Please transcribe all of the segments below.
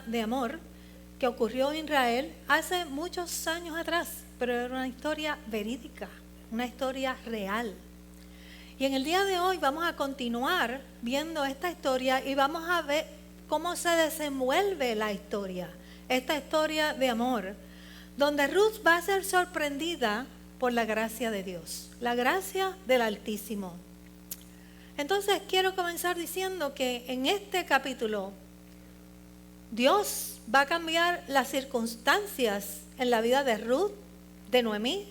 de amor que ocurrió en Israel hace muchos años atrás, pero era una historia verídica, una historia real. Y en el día de hoy vamos a continuar viendo esta historia y vamos a ver cómo se desenvuelve la historia, esta historia de amor, donde Ruth va a ser sorprendida por la gracia de Dios, la gracia del Altísimo. Entonces quiero comenzar diciendo que en este capítulo Dios va a cambiar las circunstancias en la vida de Ruth, de Noemí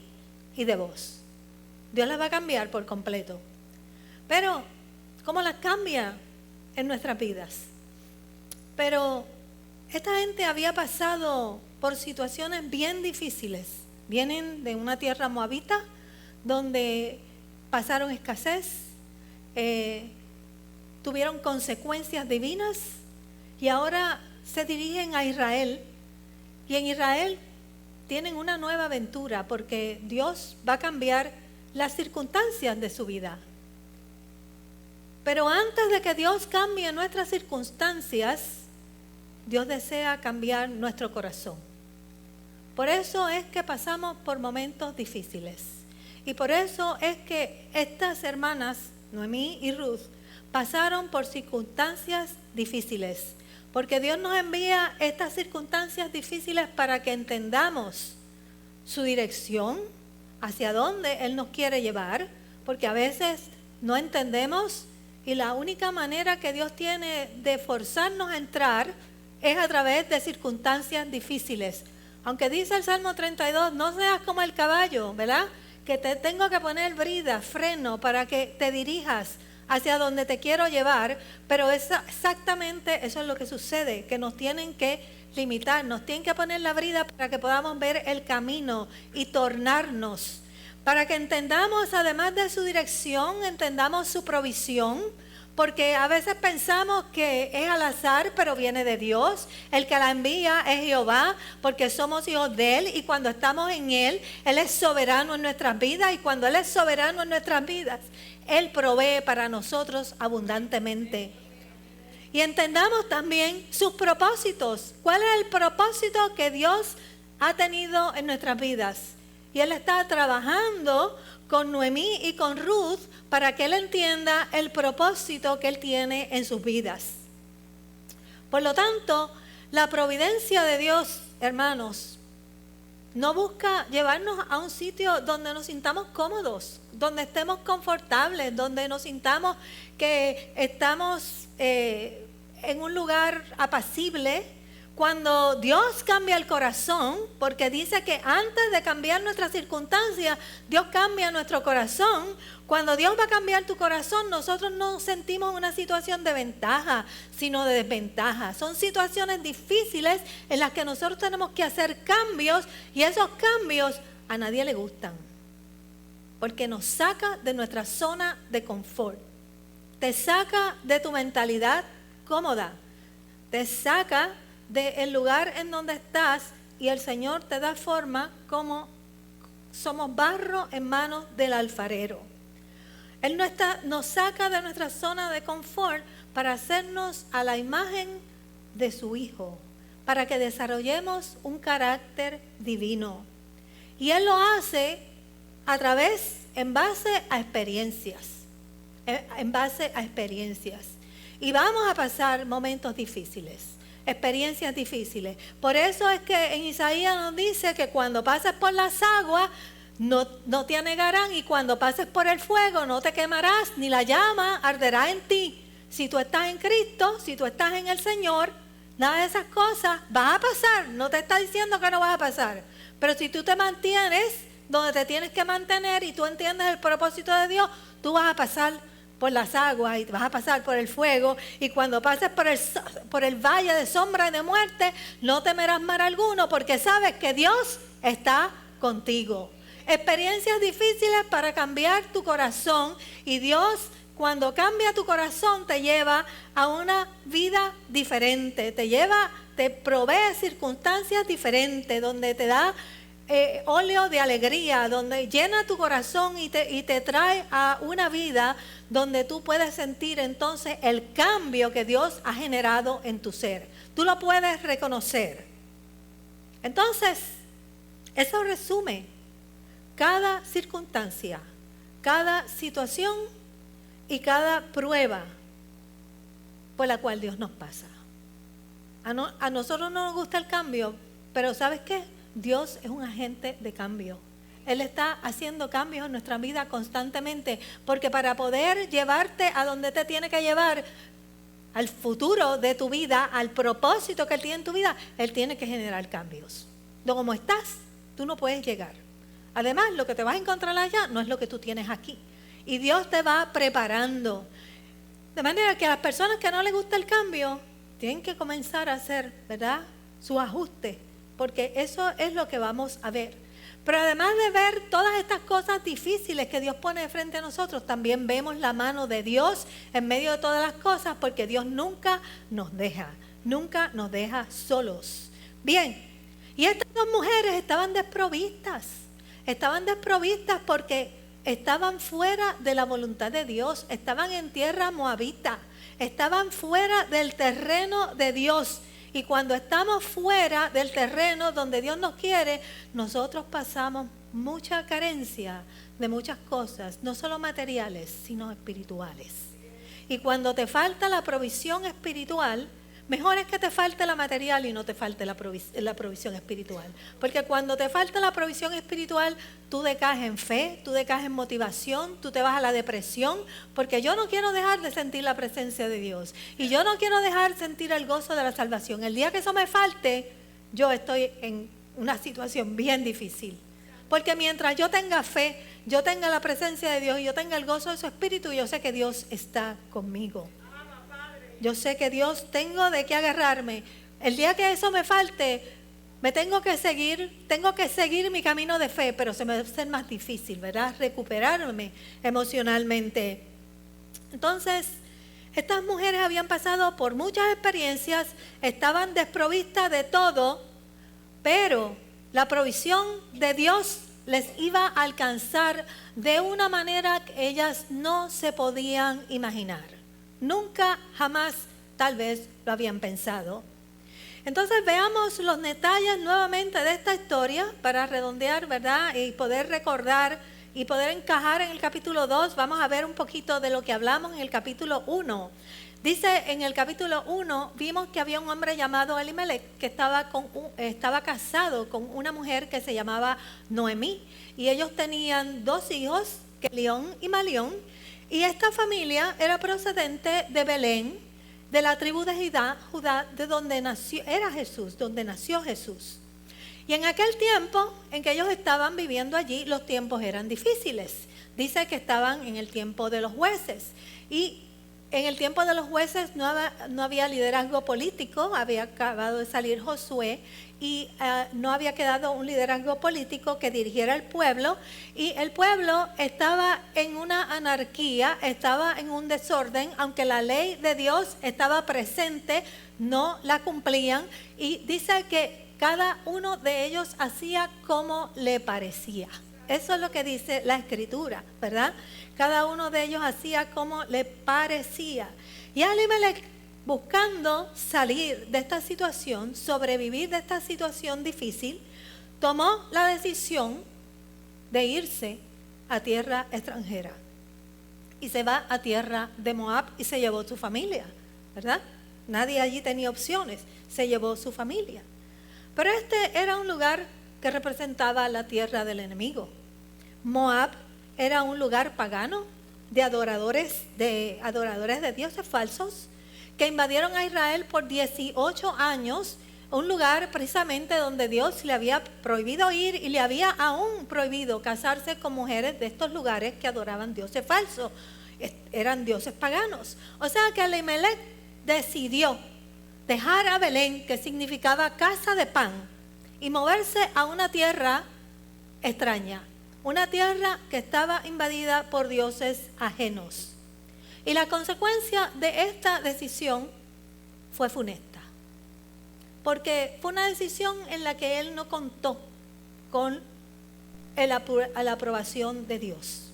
y de Boaz. Dios las va a cambiar por completo. Pero, ¿cómo las cambia en nuestras vidas? Pero esta gente había pasado por situaciones bien difíciles. Vienen de una tierra moabita donde pasaron escasez, tuvieron consecuencias divinas y ahora se dirigen a Israel. Y en Israel tienen una nueva aventura porque Dios va a cambiar las circunstancias de su vida. Pero antes de que Dios cambie nuestras circunstancias, Dios desea cambiar nuestro corazón. Por eso es que pasamos por momentos difíciles. Y por eso es que estas hermanas, Noemí y Ruth, pasaron por circunstancias difíciles. Porque Dios nos envía estas circunstancias difíciles para que entendamos su dirección, hacia dónde Él nos quiere llevar. Porque a veces no entendemos y la única manera que Dios tiene de forzarnos a entrar es a través de circunstancias difíciles. Aunque dice el Salmo 32, no seas como el caballo, ¿verdad? Que te tengo que poner brida, freno, para que te dirijas hacia donde te quiero llevar, pero exactamente eso es lo que sucede, que nos tienen que limitar, nos tienen que poner la brida para que podamos ver el camino y tornarnos, para que entendamos, además de su dirección, entendamos su provisión. Porque a veces pensamos que es al azar, pero viene de Dios. El que la envía es Jehová, porque somos hijos de Él. Y cuando estamos en Él, Él es soberano en nuestras vidas. Y cuando Él es soberano en nuestras vidas, Él provee para nosotros abundantemente. Y entendamos también sus propósitos. ¿Cuál es el propósito que Dios ha tenido en nuestras vidas? Y Él está trabajando con Noemí y con Ruth para que Él entienda el propósito que Él tiene en sus vidas. Por lo tanto, la providencia de Dios, hermanos, no busca llevarnos a un sitio donde nos sintamos cómodos, donde estemos confortables, donde nos sintamos que estamos en un lugar apacible. Cuando Dios cambia el corazón, porque dice que antes de cambiar nuestras circunstancias, Dios cambia nuestro corazón. Cuando Dios va a cambiar tu corazón, nosotros no sentimos una situación de ventaja, sino de desventaja. Son situaciones difíciles en las que nosotros tenemos que hacer cambios y esos cambios a nadie le gustan. Porque nos saca de nuestra zona de confort. Te saca de tu mentalidad cómoda. Te saca del lugar en donde estás y el Señor te da forma como somos barro en manos del alfarero. Él nos saca de nuestra zona de confort para hacernos a la imagen de su Hijo, para que desarrollemos un carácter divino. Y Él lo hace en base a experiencias, Y vamos a pasar momentos difíciles. Experiencias difíciles. Por eso es que en Isaías nos dice que cuando pases por las aguas no te anegarán y cuando pases por el fuego no te quemarás ni la llama arderá en ti. Si tú estás en Cristo, si tú estás en el Señor, nada de esas cosas va a pasar. No te está diciendo que no vas a pasar. Pero si tú te mantienes donde te tienes que mantener y tú entiendes el propósito de Dios, tú vas a pasar por las aguas y vas a pasar por el fuego y cuando pases por el valle de sombra y de muerte no temerás mal alguno porque sabes que Dios está contigo. Experiencias difíciles para cambiar tu corazón y Dios cuando cambia tu corazón te lleva a una vida diferente, te provee circunstancias diferentes donde te da óleo de alegría, donde llena tu corazón y te trae a una vida donde tú puedes sentir entonces el cambio que Dios ha generado en tu ser. Tú lo puedes reconocer. Entonces, eso resume cada circunstancia, cada situación y cada prueba por la cual Dios nos pasa. A nosotros no nos gusta el cambio, pero ¿sabes qué? Dios es un agente de cambio. Él está haciendo cambios en nuestra vida constantemente, porque para poder llevarte a donde te tiene que llevar, al futuro de tu vida, al propósito que Él tiene en tu vida, Él tiene que generar cambios. No, como estás, tú no puedes llegar. Además, lo que te vas a encontrar allá no es lo que tú tienes aquí. Y Dios te va preparando. De manera que a las personas que no les gusta el cambio, tienen que comenzar a hacer, ¿verdad?, su ajuste, porque eso es lo que vamos a ver. Pero además de ver todas estas cosas difíciles que Dios pone de frente a nosotros, también vemos la mano de Dios en medio de todas las cosas, porque Dios nunca nos deja solos. Bien, y estas dos mujeres estaban desprovistas porque estaban fuera de la voluntad de Dios, estaban en tierra moabita, estaban fuera del terreno de Dios. Y cuando estamos fuera del terreno donde Dios nos quiere, nosotros pasamos mucha carencia de muchas cosas, no solo materiales, sino espirituales. Y cuando te falta la provisión espiritual, mejor es que te falte la material y no te falte la provisión espiritual. Porque cuando te falta la provisión espiritual, tú decaes en fe, tú decaes en motivación, tú te vas a la depresión, porque yo no quiero dejar de sentir la presencia de Dios. Y yo no quiero dejar de sentir el gozo de la salvación. El día que eso me falte, yo estoy en una situación bien difícil. Porque mientras yo tenga fe, yo tenga la presencia de Dios y yo tenga el gozo de su espíritu, yo sé que Dios está conmigo. Yo sé que Dios, tengo de qué agarrarme. El día que eso me falte, me tengo que seguir mi camino de fe, pero se me va a hacer más difícil, ¿verdad? Recuperarme emocionalmente. Entonces, estas mujeres habían pasado por muchas experiencias, estaban desprovistas de todo, pero la provisión de Dios les iba a alcanzar de una manera que ellas no se podían imaginar. Nunca, jamás, tal vez lo habían pensado. Entonces veamos los detalles nuevamente de esta historia para redondear, ¿verdad? Y poder recordar y poder encajar en el capítulo 2. Vamos a ver un poquito de lo que hablamos en el capítulo 1. Dice en el capítulo 1, vimos que había un hombre llamado Elimelech que estaba casado con una mujer que se llamaba Noemí. Y ellos tenían 2 hijos, Kelión y Malión. Y esta familia era procedente de Belén, de la tribu de Judá, de donde donde nació Jesús. Y en aquel tiempo en que ellos estaban viviendo allí, los tiempos eran difíciles. Dice que estaban en el tiempo de los jueces. Y en el tiempo de los jueces no había liderazgo político, había acabado de salir Josué y no había quedado un liderazgo político que dirigiera al pueblo, y el pueblo estaba en una anarquía, estaba en un desorden, aunque la ley de Dios estaba presente, no la cumplían, y dice que cada uno de ellos hacía como le parecía. Eso es lo que dice la Escritura, ¿verdad? Cada uno de ellos hacía como le parecía. Y Elimelech, buscando salir de esta situación, sobrevivir de esta situación difícil, tomó la decisión de irse a tierra extranjera. Y se va a tierra de Moab y se llevó su familia, ¿verdad? Nadie allí tenía opciones, se llevó su familia. Pero este era un lugar que representaba la tierra del enemigo. Moab era un lugar pagano de adoradores de dioses falsos que invadieron a Israel por 18 años, un lugar precisamente donde Dios le había prohibido ir y le había aún prohibido casarse con mujeres de estos lugares que adoraban dioses falsos, eran dioses paganos. O sea que Elimelech decidió dejar a Belén, que significaba casa de pan, y moverse a una tierra extraña, una tierra que estaba invadida por dioses ajenos. Y la consecuencia de esta decisión fue funesta, porque fue una decisión en la que él no contó con la aprobación de Dios.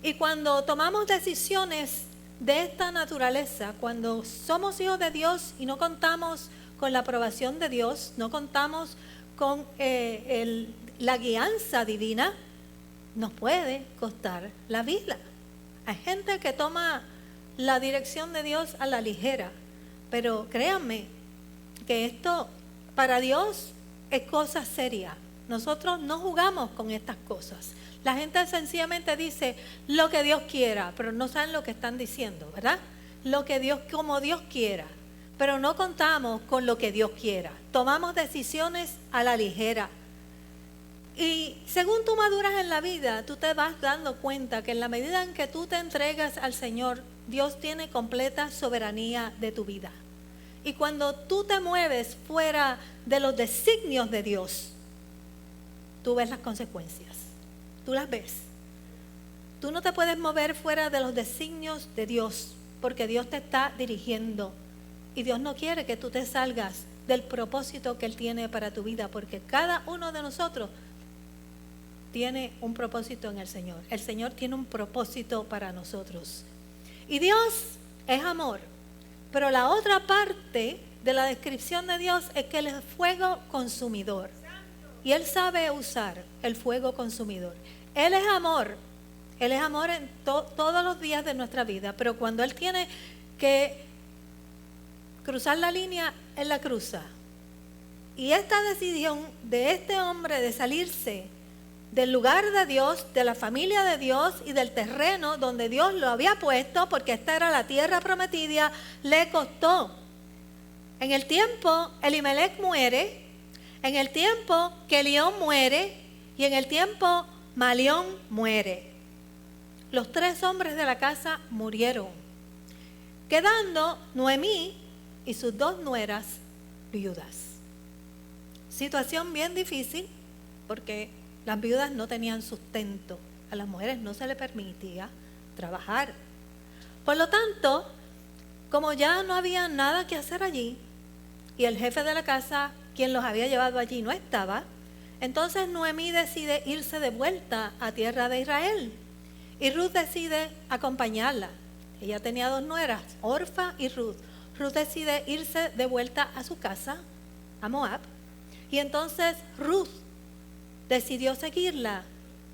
Y cuando tomamos decisiones de esta naturaleza, cuando somos hijos de Dios y no contamos con la aprobación de Dios, no contamos con la guianza divina, nos puede costar la vida. Hay gente que toma la dirección de Dios a la ligera, pero créanme que esto para Dios es cosa seria. Nosotros no jugamos con estas cosas. La gente sencillamente dice lo que Dios quiera, pero no saben lo que están diciendo, ¿verdad? Lo que Dios, como Dios quiera, pero no contamos con lo que Dios quiera. Tomamos decisiones a la ligera. Y según tú maduras en la vida, tú te vas dando cuenta que en la medida en que tú te entregas al Señor, Dios tiene completa soberanía de tu vida. Y cuando tú te mueves fuera de los designios de Dios, tú ves las consecuencias. Tú las ves. Tú no te puedes mover fuera de los designios de Dios, porque Dios te está dirigiendo. Y Dios no quiere que tú te salgas del propósito que Él tiene para tu vida, porque cada uno de nosotros tiene un propósito en el Señor. El Señor tiene un propósito para nosotros. Y Dios es amor. Pero la otra parte de la descripción de Dios es que Él es fuego consumidor. Y Él sabe usar el fuego consumidor. Él es amor. Él es amor en todos los días de nuestra vida. Pero cuando Él tiene que cruzar la línea, Él la cruza. Y esta decisión de este hombre de salirse del lugar de Dios, de la familia de Dios y del terreno donde Dios lo había puesto, porque esta era la tierra prometida, le costó. En el tiempo Elimelech muere, en el tiempo Quelión muere y en el tiempo Malión muere. Los 3 hombres de la casa murieron, quedando Noemí y sus 2 nueras viudas. Situación bien difícil porque las viudas no tenían sustento. A las mujeres no se les permitía trabajar. Por lo tanto, como ya no había nada que hacer allí y el jefe de la casa, quien los había llevado allí, no estaba, entonces Noemí decide irse de vuelta a tierra de Israel y Ruth decide acompañarla. Ella tenía 2 nueras, Orfa y Ruth. Ruth decide irse de vuelta a su casa, a Moab, y entonces Ruth decidió seguirla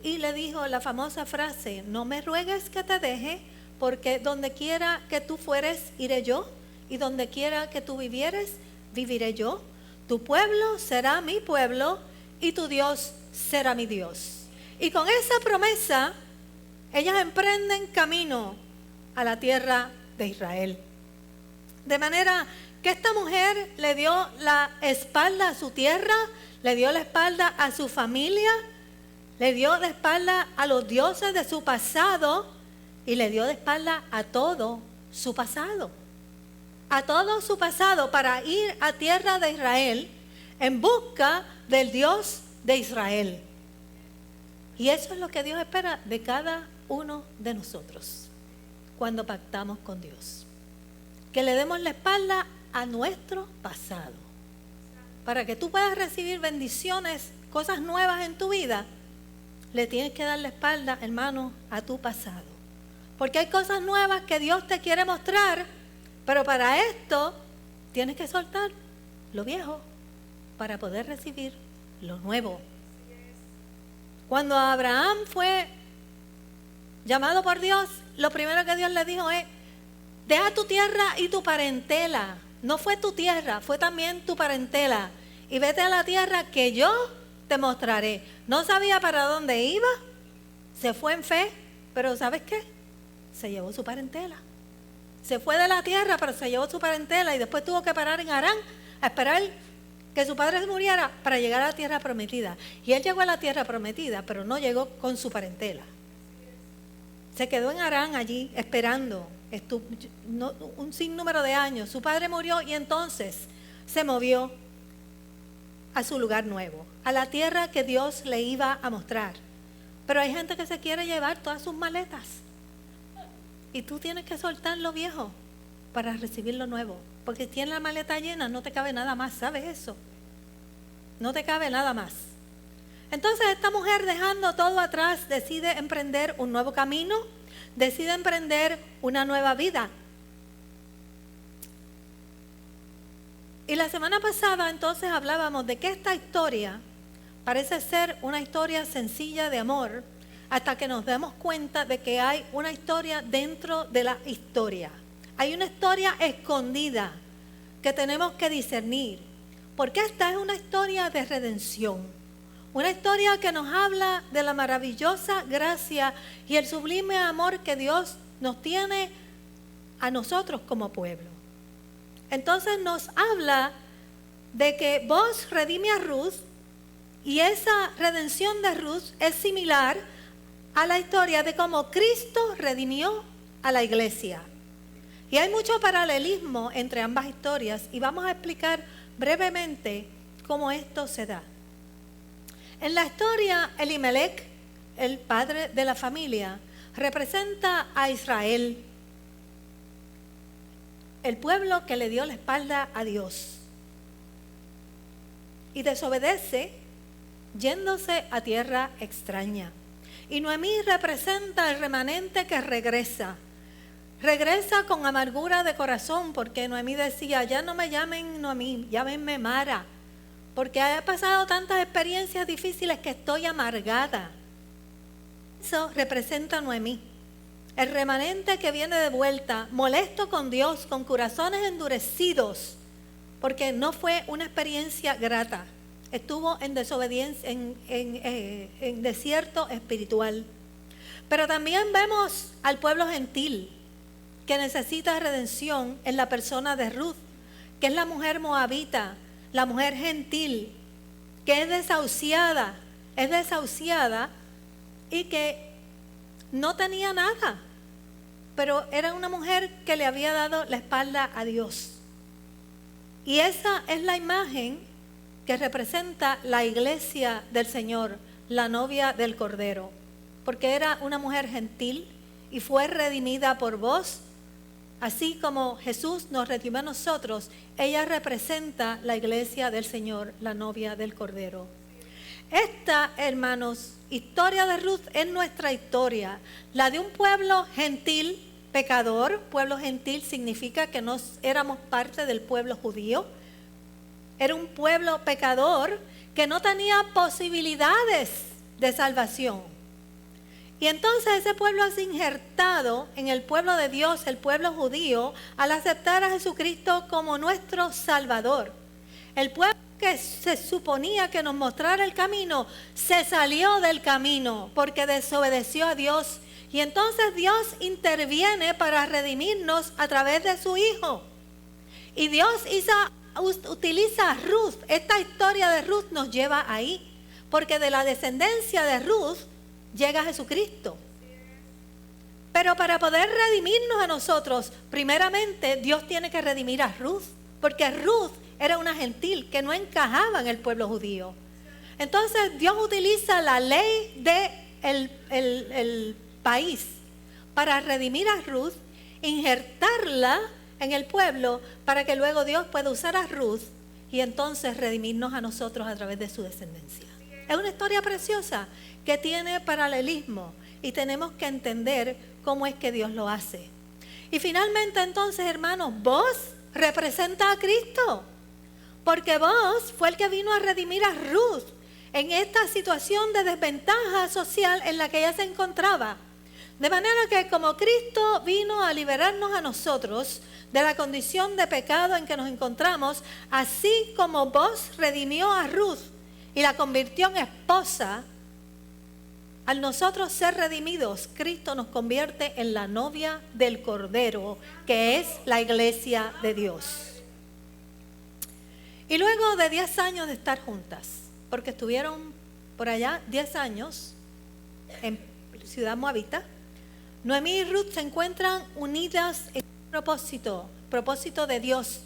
y le dijo la famosa frase: no me ruegues que te deje, porque donde quiera que tú fueres, iré yo, y donde quiera que tú vivieres, viviré yo. Tu pueblo será mi pueblo y tu Dios será mi Dios. Y con esa promesa, ellas emprenden camino a la tierra de Israel. De manera que esta mujer le dio la espalda a su tierra, le dio la espalda a su familia, le dio la espalda a los dioses de su pasado y le dio la espalda a todo su pasado. A todo su pasado para ir a tierra de Israel en busca del Dios de Israel. Y eso es lo que Dios espera de cada uno de nosotros cuando pactamos con Dios. Que le demos la espalda a nuestro pasado. Para que tú puedas recibir bendiciones, cosas nuevas en tu vida, le tienes que dar la espalda, hermano, a tu pasado. Porque hay cosas nuevas que Dios te quiere mostrar, pero para esto tienes que soltar lo viejo para poder recibir lo nuevo. Cuando Abraham fue llamado por Dios, lo primero que Dios le dijo es: deja tu tierra y tu parentela. No fue tu tierra, fue también tu parentela. Y vete a la tierra que yo te mostraré. No sabía para dónde iba, se fue en fe, pero ¿sabes qué? Se llevó su parentela. Se fue de la tierra, pero se llevó su parentela y después tuvo que parar en Harán a esperar que su padre se muriera para llegar a la tierra prometida. Y él llegó a la tierra prometida, pero no llegó con su parentela. Se quedó en Harán allí esperando un sinnúmero de años. Su padre murió y entonces se movió a su lugar nuevo, a la tierra que Dios le iba a mostrar. Pero hay gente que se quiere llevar todas sus maletas. Y tú tienes que soltar lo viejo para recibir lo nuevo. Porque si tienes la maleta llena, no te cabe nada más. ¿Sabes eso? No te cabe nada más. Entonces esta mujer, dejando todo atrás, decide emprender un nuevo camino, decide emprender una nueva vida. Y la semana pasada entonces hablábamos de que esta historia parece ser una historia sencilla de amor, hasta que nos demos cuenta de que hay una historia dentro de la historia. Hay una historia escondida que tenemos que discernir, porque esta es una historia de redención, una historia que nos habla de la maravillosa gracia y el sublime amor que Dios nos tiene a nosotros como pueblo. Entonces nos habla de que Boaz redime a Ruth, y esa redención de Ruth es similar a la historia de cómo Cristo redimió a la iglesia. Y hay mucho paralelismo entre ambas historias, y vamos a explicar brevemente cómo esto se da. En la historia, Elimelech, el padre de la familia, representa a Israel, el pueblo que le dio la espalda a Dios y desobedece yéndose a tierra extraña. Y Noemí representa el remanente que regresa con amargura de corazón, porque Noemí decía: ya no me llamen Noemí, llámenme Mara, porque he pasado tantas experiencias difíciles que estoy amargada. Eso representa a Noemí, el remanente que viene de vuelta, molesto con Dios, con corazones endurecidos, porque no fue una experiencia grata. Estuvo en desobediencia, en desierto espiritual. Pero también vemos al pueblo gentil que necesita redención en la persona de Ruth, que es la mujer moabita, la mujer gentil, que es desahuciada y que no tenía nada, pero era una mujer que le había dado la espalda a Dios. Y esa es la imagen que representa la iglesia del Señor, la novia del Cordero, porque era una mujer gentil y fue redimida por Boaz. Así como Jesús nos redimió a nosotros, ella representa la iglesia del Señor, la novia del Cordero. Esta, hermanos, historia de Ruth es nuestra historia, la de un pueblo gentil, pecador. Pueblo gentil significa que no éramos parte del pueblo judío. Era un pueblo pecador que no tenía posibilidades de salvación. Y entonces ese pueblo es injertado en el pueblo de Dios, el pueblo judío, al aceptar a Jesucristo como nuestro Salvador. El pueblo que se suponía que nos mostrara el camino, se salió del camino porque desobedeció a Dios. Y entonces Dios interviene para redimirnos a través de su Hijo. Y Dios utiliza a Ruth. Esta historia de Ruth nos lleva ahí, porque de la descendencia de Ruth llega Jesucristo. Pero para poder redimirnos a nosotros, primeramente Dios tiene que redimir a Ruth, porque Ruth era una gentil que no encajaba en el pueblo judío. Entonces Dios utiliza la ley del país para redimir a Ruth, injertarla en el pueblo, para que luego Dios pueda usar a Ruth y entonces redimirnos a nosotros a través de su descendencia. Es una historia preciosa que tiene paralelismo y tenemos que entender cómo es que Dios lo hace. Y finalmente entonces, hermanos, Boaz representa a Cristo, porque Boaz fue el que vino a redimir a Ruth en esta situación de desventaja social en la que ella se encontraba. De manera que como Cristo vino a liberarnos a nosotros de la condición de pecado en que nos encontramos, así como Boaz redimió a Ruth y la convirtió en esposa, al nosotros ser redimidos, Cristo nos convierte en la novia del Cordero, que es la iglesia de Dios. Y luego de 10 años de estar juntas, porque estuvieron por allá 10 años en Ciudad Moabita, Noemí y Ruth se encuentran unidas en un propósito de Dios.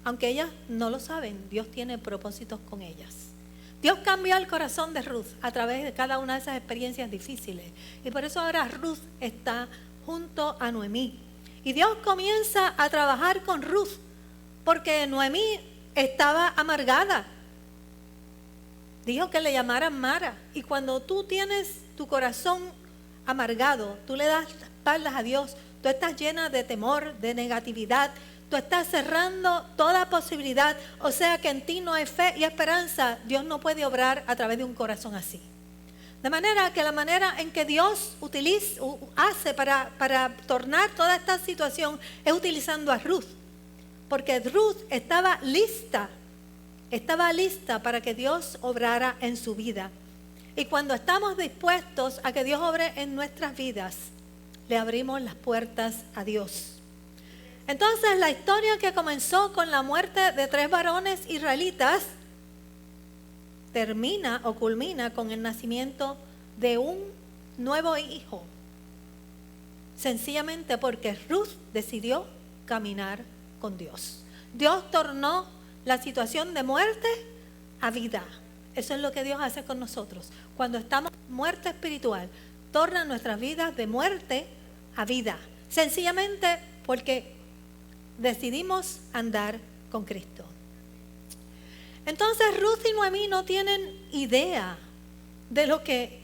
Aunque ellas no lo saben, Dios tiene propósitos con ellas. Dios cambió el corazón de Ruth a través de cada una de esas experiencias difíciles. Y por eso ahora Ruth está junto a Noemí. Y Dios comienza a trabajar con Ruth, porque Noemí estaba amargada. dijo que le llamaran Mara. Y cuando tú tienes tu corazón amargado, tú le das espaldas a Dios, tú estás llena de temor, de negatividad, tú estás cerrando toda posibilidad, o sea que en ti no hay fe y esperanza, Dios no puede obrar a través de un corazón así. De manera que la manera en que Dios hace para tornar toda esta situación es utilizando a Ruth, porque Ruth estaba lista para que Dios obrara en su vida. Y cuando estamos dispuestos a que Dios obre en nuestras vidas, le abrimos las puertas a Dios. Entonces la historia que comenzó con la muerte de 3 varones israelitas termina o culmina con el nacimiento de un nuevo hijo. Sencillamente porque Ruth decidió caminar con Dios. Dios tornó la situación de muerte a vida. Eso es lo que Dios hace con nosotros. Cuando estamos en muerte espiritual, torna nuestras vidas de muerte a vida. Sencillamente porque decidimos andar con Cristo. Entonces Ruth y Noemí no tienen idea de lo que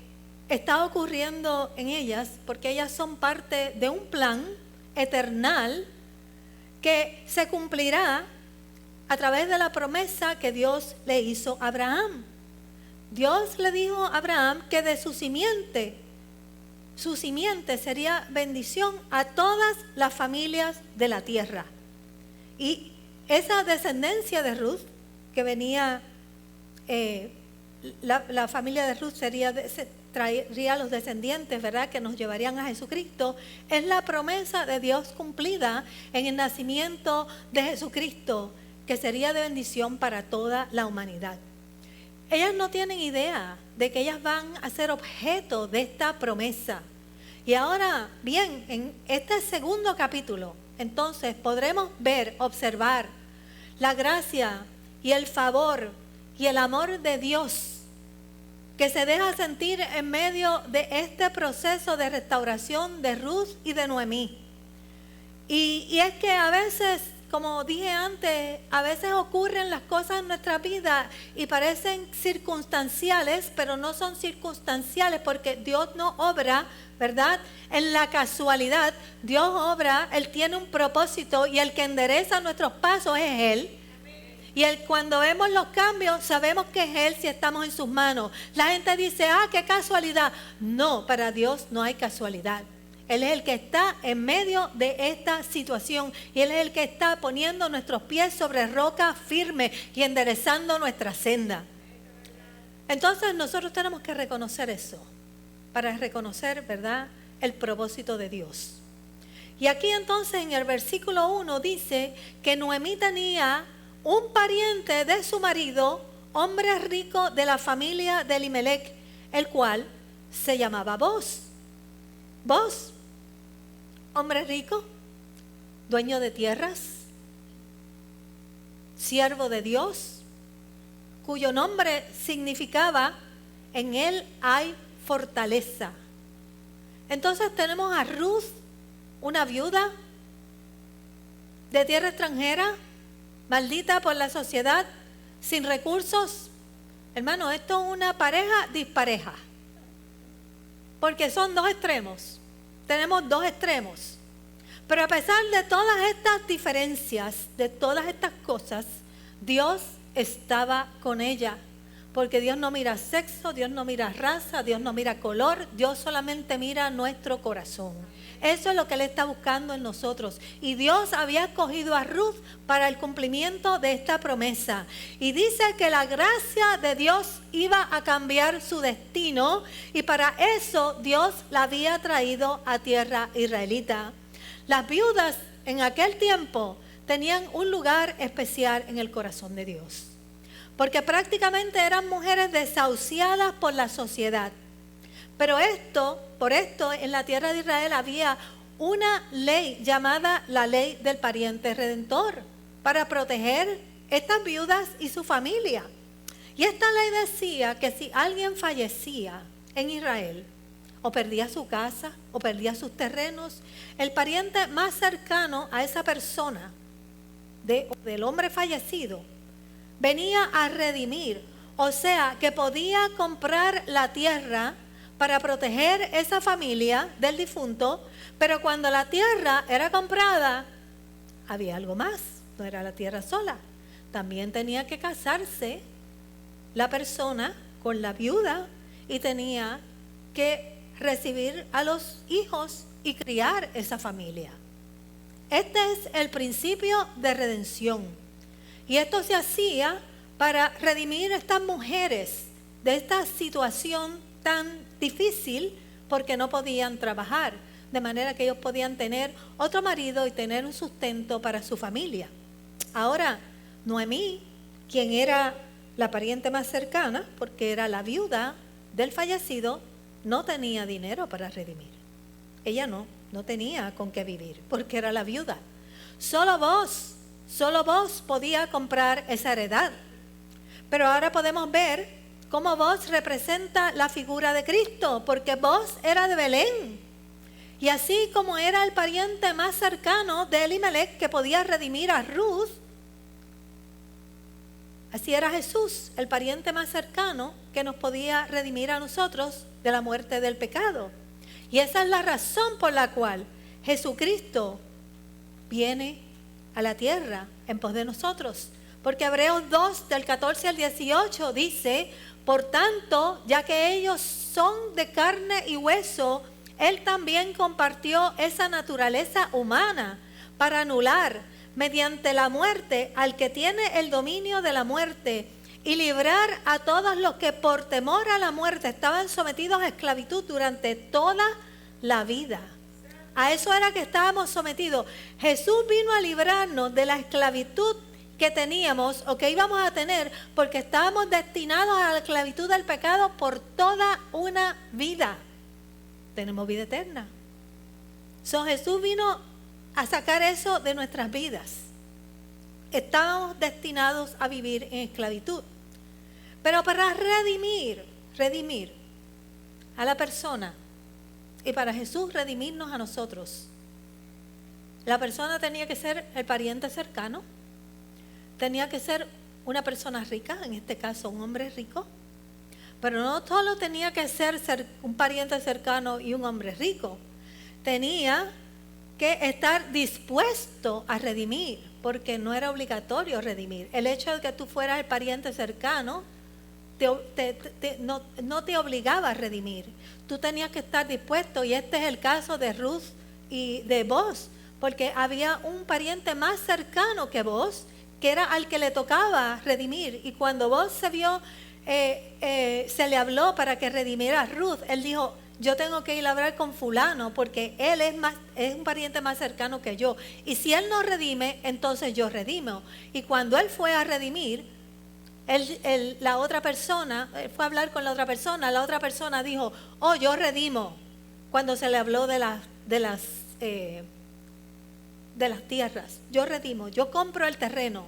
está ocurriendo en ellas, porque ellas son parte de un plan eternal que se cumplirá a través de la promesa que Dios le hizo a Abraham. Dios le dijo a Abraham que de su simiente sería bendición a todas las familias de la tierra. Y esa descendencia de Ruth, que venía, la familia de Ruth traería los descendientes, ¿verdad?, que nos llevarían a Jesucristo, es la promesa de Dios cumplida en el nacimiento de Jesucristo, que sería de bendición para toda la humanidad. Ellas no tienen idea de que ellas van a ser objeto de esta promesa. Y ahora, bien, en este segundo capítulo, entonces podremos observar la gracia y el favor y el amor de Dios que se deja sentir en medio de este proceso de restauración de Ruth y de Noemí. Y es que a veces, como dije antes, a veces ocurren las cosas en nuestra vida y parecen circunstanciales, pero no son circunstanciales porque Dios no obra, ¿verdad?, en la casualidad. Dios obra, Él tiene un propósito y el que endereza nuestros pasos es Él. Y cuando vemos los cambios, sabemos que es Él si estamos en sus manos. La gente dice, qué casualidad. No, para Dios no hay casualidad. Él es el que está en medio de esta situación y Él es el que está poniendo nuestros pies sobre roca firme y enderezando nuestra senda. Entonces nosotros tenemos que reconocer eso, para reconocer, ¿verdad?, el propósito de Dios. Y aquí entonces en el versículo 1 dice que Noemí tenía un pariente de su marido, hombre rico de la familia de Elimelech, el cual se llamaba Boaz. Boaz, hombre rico, dueño de tierras, siervo de Dios, cuyo nombre significaba en él hay fortaleza. Entonces tenemos a Ruth, una viuda de tierra extranjera, maldita por la sociedad, sin recursos. Hermano, esto es una pareja dispareja, porque son 2 extremos. Tenemos 2 extremos. Pero a pesar de todas estas diferencias, de todas estas cosas, Dios estaba con ella. Porque Dios no mira sexo, Dios no mira raza, Dios no mira color, Dios solamente mira nuestro corazón. Eso es lo que Él está buscando en nosotros. Y Dios había escogido a Ruth para el cumplimiento de esta promesa. Y dice que la gracia de Dios iba a cambiar su destino. Y para eso Dios la había traído a tierra israelita. Las viudas en aquel tiempo tenían un lugar especial en el corazón de Dios. Porque prácticamente eran mujeres desahuciadas por la sociedad. Pero por esto en la tierra de Israel había una ley llamada la ley del pariente redentor para proteger estas viudas y su familia. Y esta ley decía que si alguien fallecía en Israel, o perdía su casa, o perdía sus terrenos, el pariente más cercano a esa persona, del hombre fallecido, venía a redimir O sea, que podía comprar la tierra para proteger esa familia del difunto, pero cuando la tierra era comprada, había algo más, no era la tierra sola. También tenía que casarse la persona con la viuda y tenía que recibir a los hijos y criar esa familia. Este es el principio de redención. Y esto se hacía para redimir a estas mujeres de esta situación tan difícil porque no podían trabajar. De manera que ellos podían tener otro marido y tener un sustento para su familia. Ahora, Noemí, quien era la pariente más cercana, porque era la viuda del fallecido, no tenía dinero para redimir. Ella no tenía con qué vivir, porque era la viuda. Solo vos podía comprar esa heredad. Pero ahora podemos ver cómo vos representa la figura de Cristo, porque vos era de Belén. Y así como era el pariente más cercano de Elimelech que podía redimir a Ruth, así era Jesús, el pariente más cercano que nos podía redimir a nosotros de la muerte del pecado. Y esa es la razón por la cual Jesucristo viene a la tierra en pos de nosotros. Porque Hebreos 2, del 14 al 18 dice, por tanto, ya que ellos son de carne y hueso, Él también compartió esa naturaleza humana para anular mediante la muerte al que tiene el dominio de la muerte y librar a todos los que por temor a la muerte estaban sometidos a esclavitud durante toda la vida. A eso era que estábamos sometidos. Jesús vino a librarnos de la esclavitud que teníamos o que íbamos a tener porque estábamos destinados a la esclavitud del pecado por toda una vida. Tenemos vida eterna. Jesús vino a sacar eso de nuestras vidas. Estábamos destinados a vivir en esclavitud. Pero para redimir a la persona y para Jesús redimirnos a nosotros, la persona tenía que ser el pariente cercano, tenía que ser una persona rica, en este caso un hombre rico, pero no solo tenía que ser un pariente cercano y un hombre rico, tenía que estar dispuesto a redimir, porque no era obligatorio redimir. El hecho de que tú fueras el pariente cercano no te obligaba a redimir. Tú tenías que estar dispuesto, y este es el caso de Ruth y de vos, porque había un pariente más cercano que vos, que era al que le tocaba redimir. Y cuando vos se le habló para que redimiera a Ruth, él dijo, yo tengo que ir a hablar con fulano porque él es un pariente más cercano que yo. Y si él no redime, entonces yo redimo. Y cuando él fue a redimir, la otra persona, fue a hablar con la otra persona dijo, oh, yo redimo. Cuando se le habló de las tierras, yo redimo, yo compro el terreno.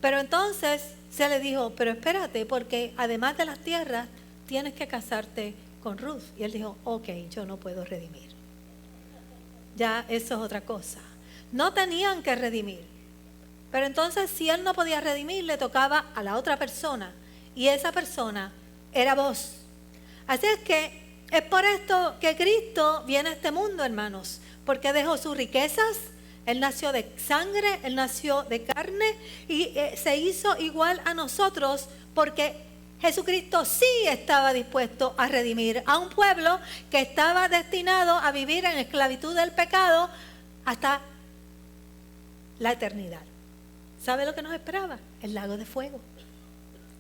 Pero entonces se le dijo, pero espérate, porque además de las tierras, tienes que casarte con Ruth. Y él dijo, ok, yo no puedo redimir. Ya eso es otra cosa. No tenían que redimir. Pero entonces si él no podía redimir, le tocaba a la otra persona. Y esa persona era vos. Así es que es por esto que Cristo viene a este mundo, hermanos. Porque dejó sus riquezas. Él nació de sangre, Él nació de carne y se hizo igual a nosotros porque Jesucristo sí estaba dispuesto a redimir a un pueblo que estaba destinado a vivir en esclavitud del pecado hasta la eternidad. ¿Sabe lo que nos esperaba? El lago de fuego.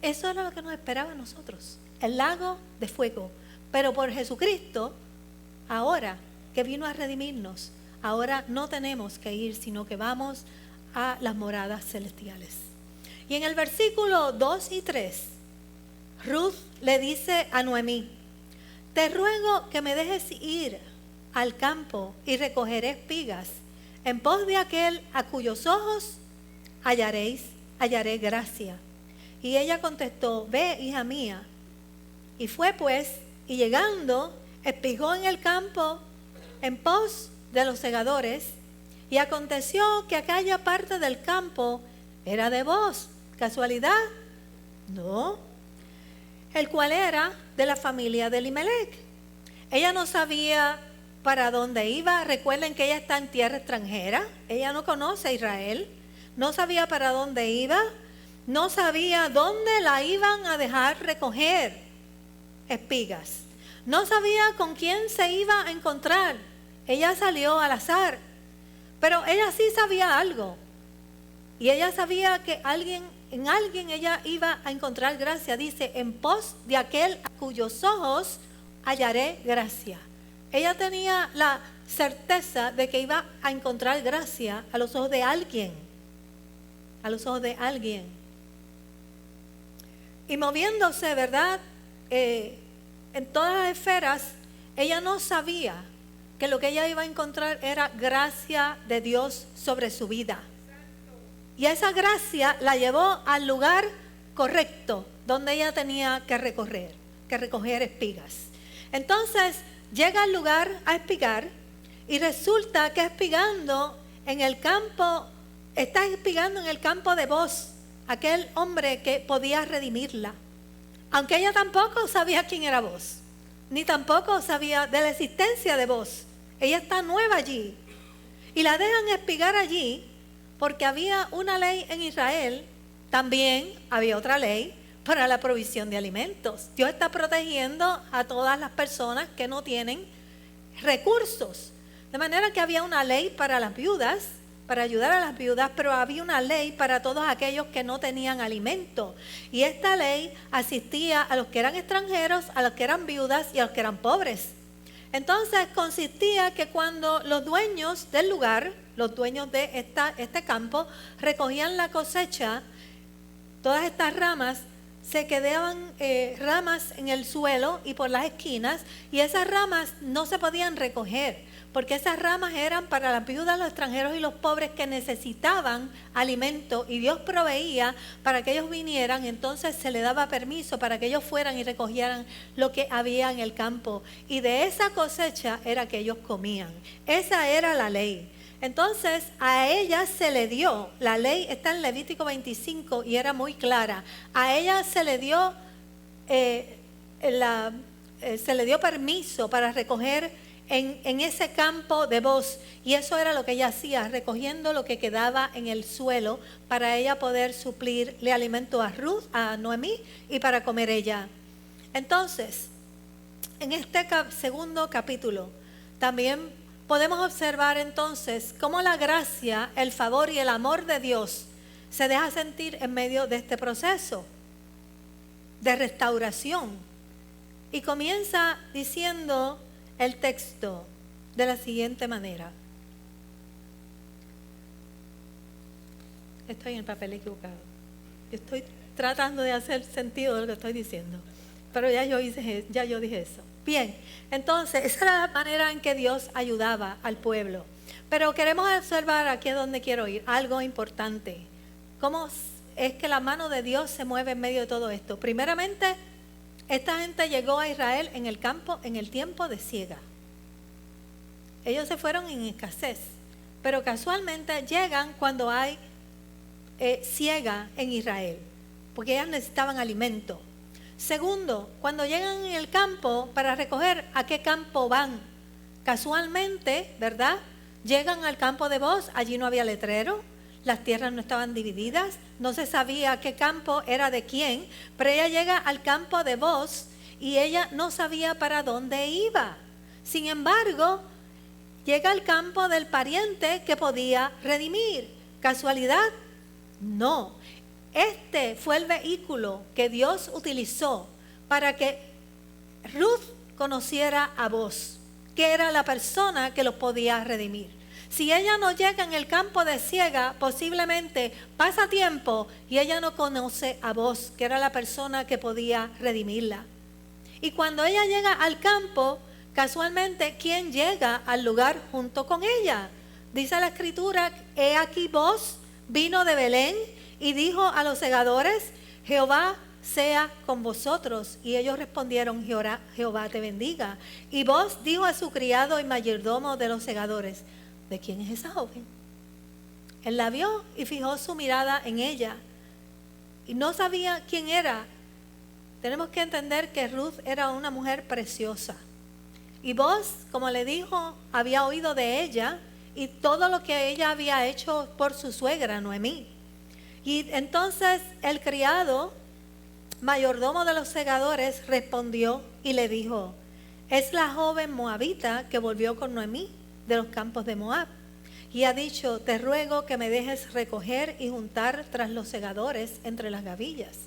Eso era lo que nos esperaba a nosotros, el lago de fuego. Pero por Jesucristo, ahora que vino a redimirnos, ahora no tenemos que ir, sino que vamos a las moradas celestiales. Y en el versículo 2 y 3, Ruth le dice a Noemí, te ruego que me dejes ir al campo y recogeré espigas en pos de aquel a cuyos ojos hallaré gracia. Y ella contestó, ve, hija mía. Y fue pues, y llegando, espigó en el campo en pos de los segadores, y aconteció que aquella parte del campo era de vos. ¿Casualidad? No. el cual era de la familia de Elimelech. Ella no sabía para dónde iba. Recuerden que ella está en tierra extranjera. Ella no conoce a Israel. No sabía para dónde iba. No sabía dónde la iban a dejar recoger espigas. No sabía con quién se iba a encontrar. Ella salió al azar. Pero ella sí sabía algo. Y ella sabía que en alguien ella iba a encontrar gracia. Dice, en pos de aquel a cuyos ojos hallaré gracia. Ella tenía la certeza de que iba a encontrar gracia a los ojos de alguien. A los ojos de alguien. Y moviéndose, ¿verdad? En todas las esferas, ella no sabía que lo que ella iba a encontrar era gracia de Dios sobre su vida. Y esa gracia la llevó al lugar correcto, donde ella tenía que recoger espigas. Entonces llega al lugar a espigar y resulta que espigando en el campo, está espigando en el campo de Booz, aquel hombre que podía redimirla. Aunque ella tampoco sabía quién era Booz, ni tampoco sabía de la existencia de Booz. Ella está nueva allí y la dejan espigar allí porque había una ley en Israel, también había otra ley para la provisión de alimentos. Dios está protegiendo a todas las personas que no tienen recursos. De manera que había una ley para las viudas, para ayudar a las viudas, pero había una ley para todos aquellos que no tenían alimento. Y esta ley asistía a los que eran extranjeros, a los que eran viudas y a los que eran pobres. Entonces consistía que cuando los dueños del lugar, los dueños de este campo, recogían la cosecha, todas estas ramas, se quedaban ramas en el suelo y por las esquinas, y esas ramas no se podían recoger, porque esas ramas eran para las viudas, los extranjeros y los pobres que necesitaban alimento, y Dios proveía para que ellos vinieran. Entonces se le daba permiso para que ellos fueran y recogieran lo que había en el campo, y de esa cosecha era que ellos comían. Esa era la ley. Entonces a ella se le dio, la ley está en Levítico 25 y era muy clara, a ella se le dio, se le dio permiso para recoger en ese campo de Booz, y eso era lo que ella hacía, recogiendo lo que quedaba en el suelo para ella poder suplirle alimento a Ruth, a Noemí, y para comer ella. Entonces, en este segundo capítulo también podemos observar entonces cómo la gracia, el favor y el amor de Dios se deja sentir en medio de este proceso de restauración. Y comienza diciendo el texto de la siguiente manera. Estoy en el papel equivocado. Yo estoy tratando de hacer sentido de lo que estoy diciendo, pero ya yo dije eso. Bien, entonces esa era la manera en que Dios ayudaba al pueblo. Pero queremos observar, aquí es donde quiero ir, algo importante. ¿Cómo es que la mano de Dios se mueve en medio de todo esto? Primeramente, esta gente llegó a Israel en el campo en el tiempo de siega. Ellos se fueron en escasez, pero casualmente llegan cuando hay siega en Israel, porque ellas necesitaban alimento. Segundo, cuando llegan en el campo para recoger, ¿a qué campo van? Casualmente, ¿verdad? Llegan al campo de Booz, allí no había letrero, las tierras no estaban divididas, no se sabía qué campo era de quién, pero ella llega al campo de Booz y ella no sabía para dónde iba. Sin embargo, llega al campo del pariente que podía redimir. ¿Casualidad? No. Este fue el vehículo que Dios utilizó para que Ruth conociera a Booz, que era la persona que los podía redimir. Si ella no llega en el campo de siega, posiblemente pasa tiempo y ella no conoce a Booz, que era la persona que podía redimirla. Y cuando ella llega al campo, casualmente, ¿quién llega al lugar junto con ella? Dice la escritura, he aquí Booz vino de Belén y dijo a los segadores, Jehová sea con vosotros. Y ellos respondieron, Jehová te bendiga. Y Booz dijo a su criado y mayordomo de los segadores, ¿de quién es esa joven? Él la vio y fijó su mirada en ella. Y no sabía quién era. tenemos que entender que Ruth era una mujer preciosa. Y Boaz, como le dijo, había oído de ella y todo lo que ella había hecho por su suegra, Noemí. Y entonces el criado, mayordomo de los segadores, respondió y le dijo: es la joven moabita que volvió con Noemí de los campos de Moab. Y ha dicho: te ruego que me dejes recoger y juntar tras los segadores entre las gavillas.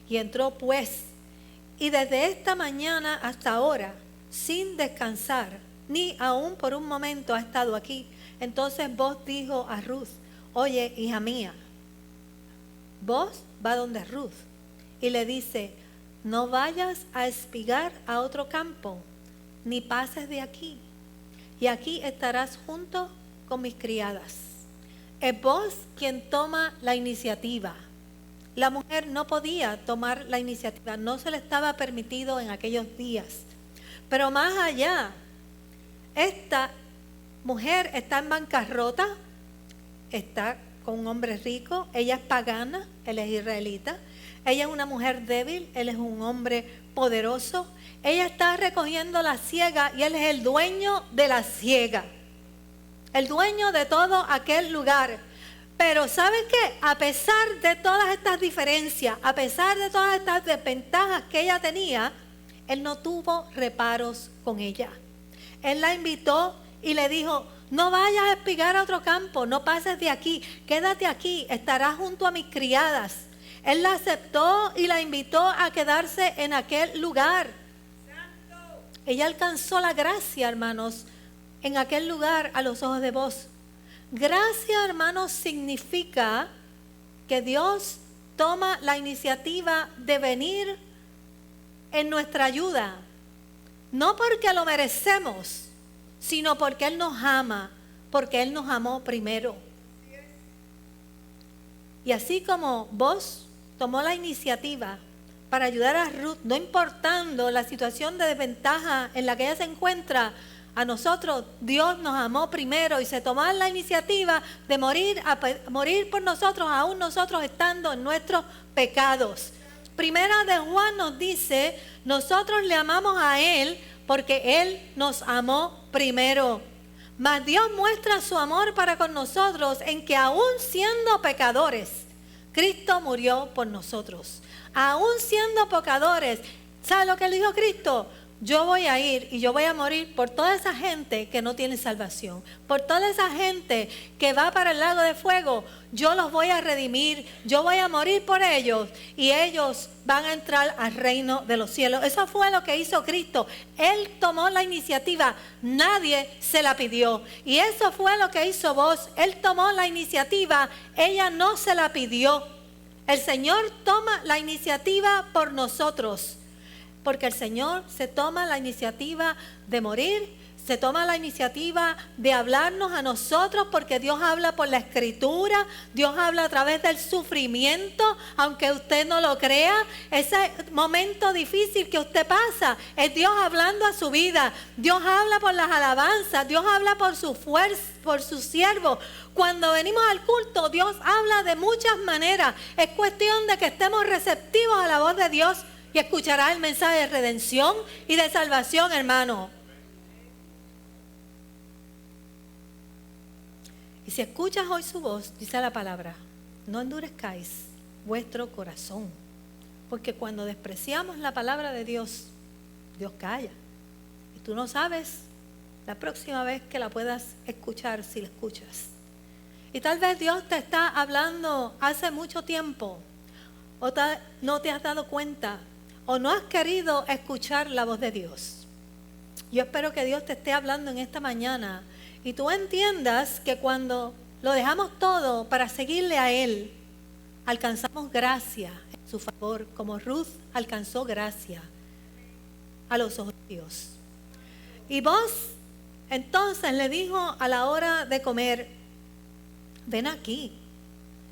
Y entró pues, y desde esta mañana hasta ahora, sin descansar, ni aún por un momento ha estado aquí. Entonces Boaz dijo a Ruth: oye, hija mía. Boaz va donde Ruth y le dice: no vayas a espigar a otro campo, ni pases de aquí, y aquí estarás junto con mis criadas. Es Boaz quien toma la iniciativa. La mujer no podía tomar la iniciativa, no se le estaba permitido en aquellos días. Pero más allá, esta mujer está en bancarrota, está con un hombre rico, ella es pagana, él es israelita, ella es una mujer débil, él es un hombre poderoso, ella está recogiendo la siega y él es el dueño de la siega, el dueño de todo aquel lugar. Pero ¿sabes qué? A pesar de todas estas diferencias, a pesar de todas estas desventajas que ella tenía, él no tuvo reparos con ella. Él la invitó y le dijo: no vayas a espigar a otro campo, no pases de aquí, quédate aquí, estarás junto a mis criadas. Él la aceptó y la invitó a quedarse en aquel lugar. Ella alcanzó la gracia, hermanos, en aquel lugar a los ojos de Boaz. Gracia, hermanos, significa que Dios toma la iniciativa de venir en nuestra ayuda, no porque lo merecemos, sino porque Él nos ama, porque Él nos amó primero. Y así como Boaz tomó la iniciativa para ayudar a Ruth, no importando la situación de desventaja en la que ella se encuentra, a nosotros Dios nos amó primero y se tomó la iniciativa de morir por nosotros, aún nosotros estando en nuestros pecados. Primera de Juan nos dice: nosotros le amamos a Él porque Él nos amó primero. Mas Dios muestra su amor para con nosotros en que aún siendo pecadores, Cristo murió por nosotros. Aún siendo pecadores, ¿sabe lo que le dijo Cristo? Yo voy a ir y yo voy a morir por toda esa gente que no tiene salvación, por toda esa gente que va para el lago de fuego. Yo los voy a redimir, yo voy a morir por ellos y ellos van a entrar al reino de los cielos. Eso fue lo que hizo Cristo. Él tomó la iniciativa, nadie se la pidió. Y eso fue lo que hizo Boaz. Él tomó la iniciativa, ella no se la pidió. El Señor toma la iniciativa por nosotros. Porque el Señor se toma la iniciativa de morir, se toma la iniciativa de hablarnos a nosotros, porque Dios habla por la Escritura, Dios habla a través del sufrimiento, aunque usted no lo crea. Ese momento difícil que usted pasa es Dios hablando a su vida. Dios habla por las alabanzas, Dios habla por su fuerza, por sus siervos. Cuando venimos al culto, Dios habla de muchas maneras. Es cuestión de que estemos receptivos a la voz de Dios y escuchará el mensaje de redención y de salvación, hermano. Y si escuchas hoy su voz, dice la palabra: no endurezcáis vuestro corazón. Porque cuando despreciamos la palabra de Dios, Dios calla. Y tú no sabes la próxima vez que la puedas escuchar, si la escuchas. Y tal vez Dios te está hablando hace mucho tiempo, o no te has dado cuenta, o no has querido escuchar la voz de Dios. Yo espero que Dios te esté hablando en esta mañana y tú entiendas que cuando lo dejamos todo para seguirle a Él, alcanzamos gracia en su favor, como Ruth alcanzó gracia a los ojos de Dios. Y Boaz entonces le dijo a la hora de comer: ven aquí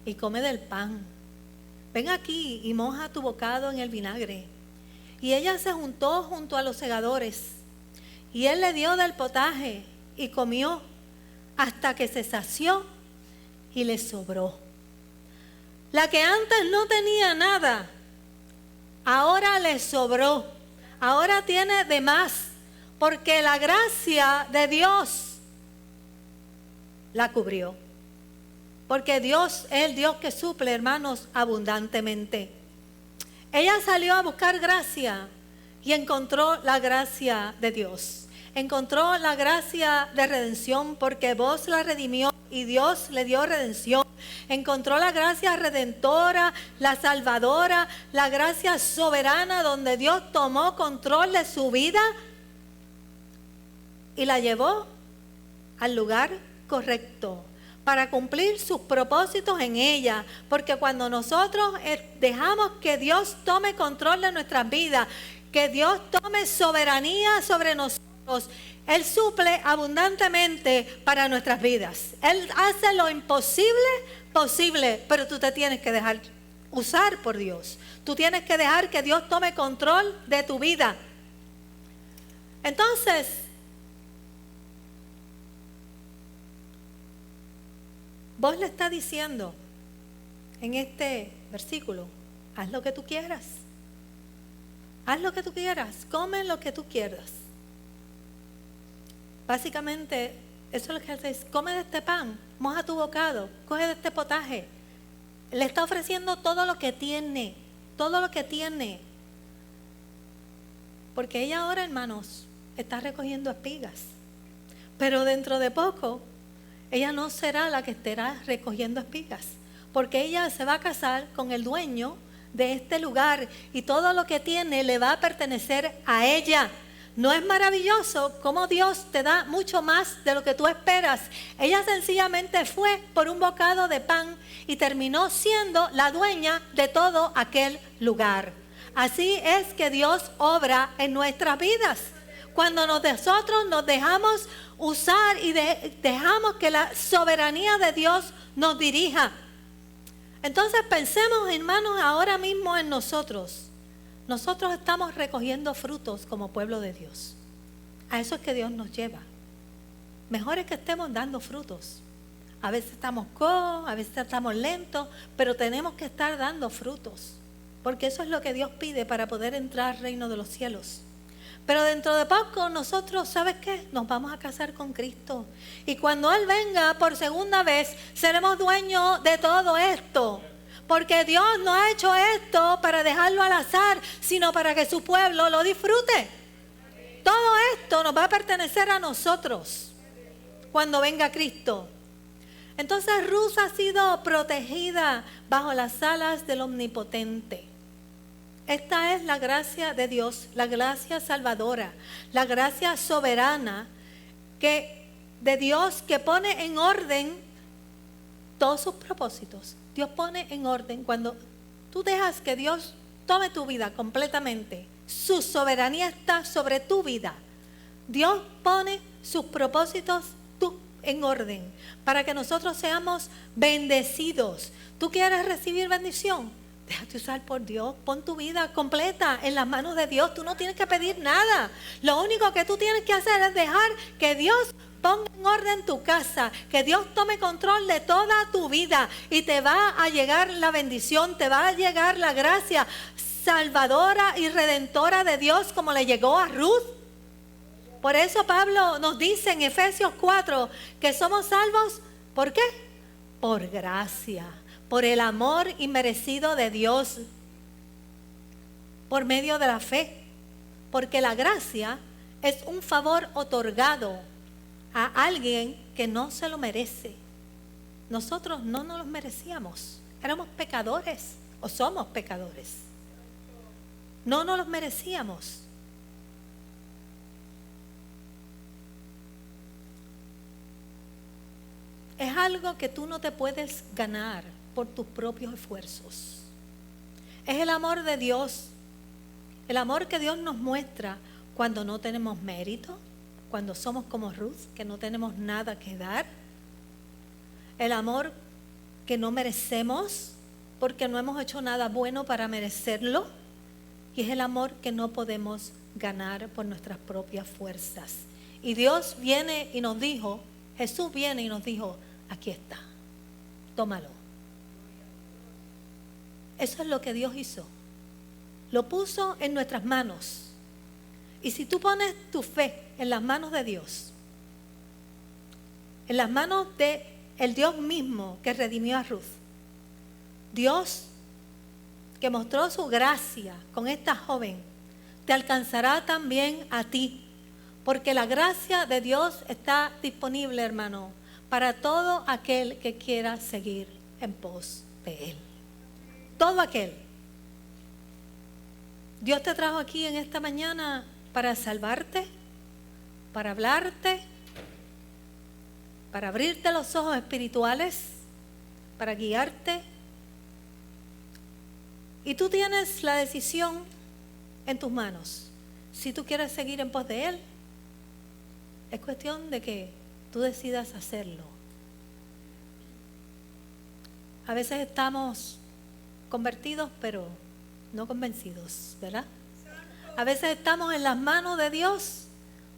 y come del pan. Ven aquí y moja tu bocado en el vinagre. Y ella se juntó junto a los segadores, y él le dio del potaje y comió hasta que se sació y le sobró. La que antes no tenía nada, Ahora le sobró. Ahora tiene de más. Porque la gracia de Dios la cubrió. Porque Dios es el Dios que suple, hermanos, abundantemente. Ella salió a buscar gracia y encontró la gracia de Dios. Encontró la gracia de redención porque Dios la redimió y Dios le dio redención. Encontró la gracia redentora, la salvadora, la gracia soberana donde Dios tomó control de su vida y la llevó al lugar correcto para cumplir sus propósitos en ella. Porque cuando nosotros dejamos que Dios tome control de nuestras vidas, que Dios tome soberanía sobre nosotros, Él suple abundantemente para nuestras vidas. Él hace lo imposible posible, pero tú te tienes que dejar usar por Dios. Tú tienes que dejar que Dios tome control de tu vida. Entonces, vos le estás diciendo en este versículo, haz lo que tú quieras. Haz lo que tú quieras, come lo que tú quieras. Básicamente, eso es lo que él dice, come de este pan, moja tu bocado, coge de este potaje. Le está ofreciendo todo lo que tiene, todo lo que tiene. Porque ella ahora, hermanos, está recogiendo espigas. Pero dentro de poco, ella no será la que estará recogiendo espigas. Porque ella se va a casar con el dueño de este lugar y todo lo que tiene le va a pertenecer a ella. ¿No es maravilloso cómo Dios te da mucho más de lo que tú esperas? Ella sencillamente fue por un bocado de pan y terminó siendo la dueña de todo aquel lugar. Así es que Dios obra en nuestras vidas. Cuando nosotros nos dejamos usar y dejamos que la soberanía de Dios nos dirija. Entonces pensemos, hermanos, ahora mismo en nosotros. Nosotros estamos recogiendo frutos como pueblo de Dios. A eso es que Dios nos lleva. Mejor es que estemos dando frutos. A veces estamos cojos, a veces estamos lentos, pero tenemos que estar dando frutos. Porque eso es lo que Dios pide para poder entrar al reino de los cielos. Pero dentro de poco nosotros, ¿sabes qué? Nos vamos a casar con Cristo. Y cuando Él venga por segunda vez, seremos dueños de todo esto. Porque Dios no ha hecho esto para dejarlo al azar, sino para que su pueblo lo disfrute. Todo esto nos va a pertenecer a nosotros cuando venga Cristo. Entonces Ruth ha sido protegida bajo las alas del Omnipotente. Esta es la gracia de Dios, la gracia salvadora, la gracia soberana de Dios que pone en orden todos sus propósitos. Dios pone en orden cuando tú dejas que Dios tome tu vida completamente. Su soberanía está sobre tu vida. Dios pone sus propósitos en orden para que nosotros seamos bendecidos. ¿Tú quieres recibir bendición? Déjate usar por Dios. Pon tu vida completa en las manos de Dios. Tú no tienes que pedir nada. Lo único que tú tienes que hacer es dejar que Dios ponga en orden tu casa, que Dios tome control de toda tu vida y te va a llegar la bendición, te va a llegar la gracia salvadora y redentora de Dios como le llegó a Ruth. Por eso Pablo nos dice en Efesios 4 que somos salvos, ¿por qué? Por gracia, por el amor inmerecido de Dios, por medio de la fe, porque la gracia es un favor otorgado a alguien que no se lo merece. Nosotros no nos los merecíamos. Éramos pecadores o somos pecadores. No nos los merecíamos. Es algo que tú no te puedes ganar por tus propios esfuerzos. Es el amor de Dios. El amor que Dios nos muestra cuando no tenemos mérito. Cuando somos como Ruth, que no tenemos nada que dar. El amor que no merecemos, porque no hemos hecho nada bueno para merecerlo. Y es el amor que no podemos ganar por nuestras propias fuerzas. Y Dios viene y nos dijo, Jesús viene y nos dijo, aquí está, tómalo. Eso es lo que Dios hizo. lo puso en nuestras manos. Y si tú pones tu fe en las manos de Dios, en las manos de el Dios mismo que redimió a Ruth, Dios que mostró su gracia con esta joven, te alcanzará también a ti, porque la gracia de Dios está disponible, hermano, para todo aquel que quiera seguir en pos de Él. Todo aquel. Dios te trajo aquí en esta mañana para salvarte, para hablarte, para abrirte los ojos espirituales, para guiarte. Y tú tienes la decisión en tus manos. Si tú quieres seguir en pos de Él, es cuestión de que tú decidas hacerlo. A veces estamos convertidos, pero no convencidos, ¿verdad? A veces estamos en las manos de Dios,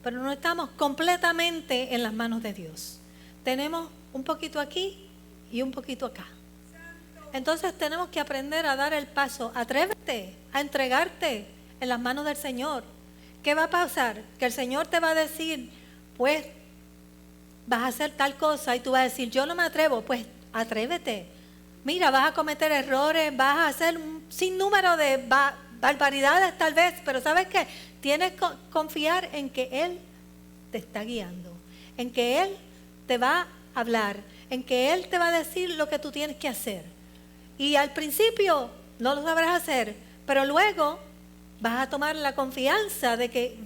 pero no estamos completamente en las manos de Dios. Tenemos un poquito aquí y un poquito acá. Entonces tenemos que aprender a dar el paso. Atrévete a entregarte en las manos del Señor. ¿Qué va a pasar? Que el Señor te va a decir, pues vas a hacer tal cosa, y tú vas a decir, yo no me atrevo. Pues atrévete. Mira, vas a cometer errores, vas a hacer un sinnúmero de barbaridades tal vez, pero ¿sabes qué? Tienes que confiar en que Él te está guiando, en que Él te va a hablar, en que Él te va a decir lo que tú tienes que hacer. Y al principio no lo sabrás hacer, pero luego vas a tomar la confianza de que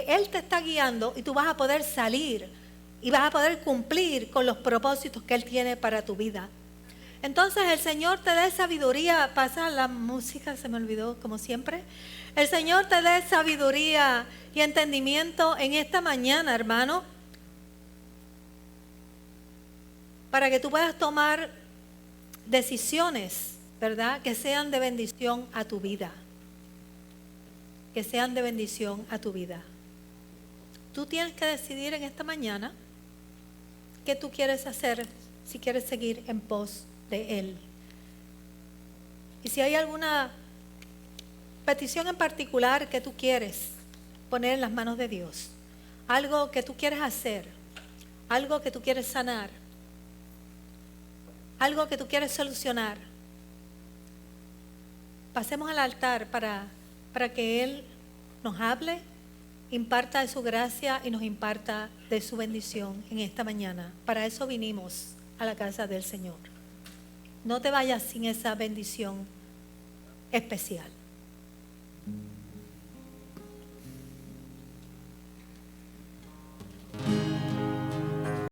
Él te está guiando, y tú vas a poder salir y vas a poder cumplir con los propósitos que Él tiene para tu vida. Entonces el Señor te dé sabiduría. Pasa la música, se me olvidó como siempre. El Señor te dé sabiduría y entendimiento en esta mañana, hermano, para que tú puedas tomar decisiones, ¿verdad?, que sean de bendición a tu vida. Que sean de bendición a tu vida. Tú tienes que decidir en esta mañana qué tú quieres hacer, si quieres seguir en pos de Él. Y si hay alguna petición en particular que tú quieres poner en las manos de Dios, algo que tú quieres hacer, algo que tú quieres sanar, algo que tú quieres solucionar, pasemos al altar para que Él nos hable, imparta de su gracia y nos imparta de su bendición en esta mañana. Para eso vinimos a la casa del Señor. No te vayas sin esa bendición especial.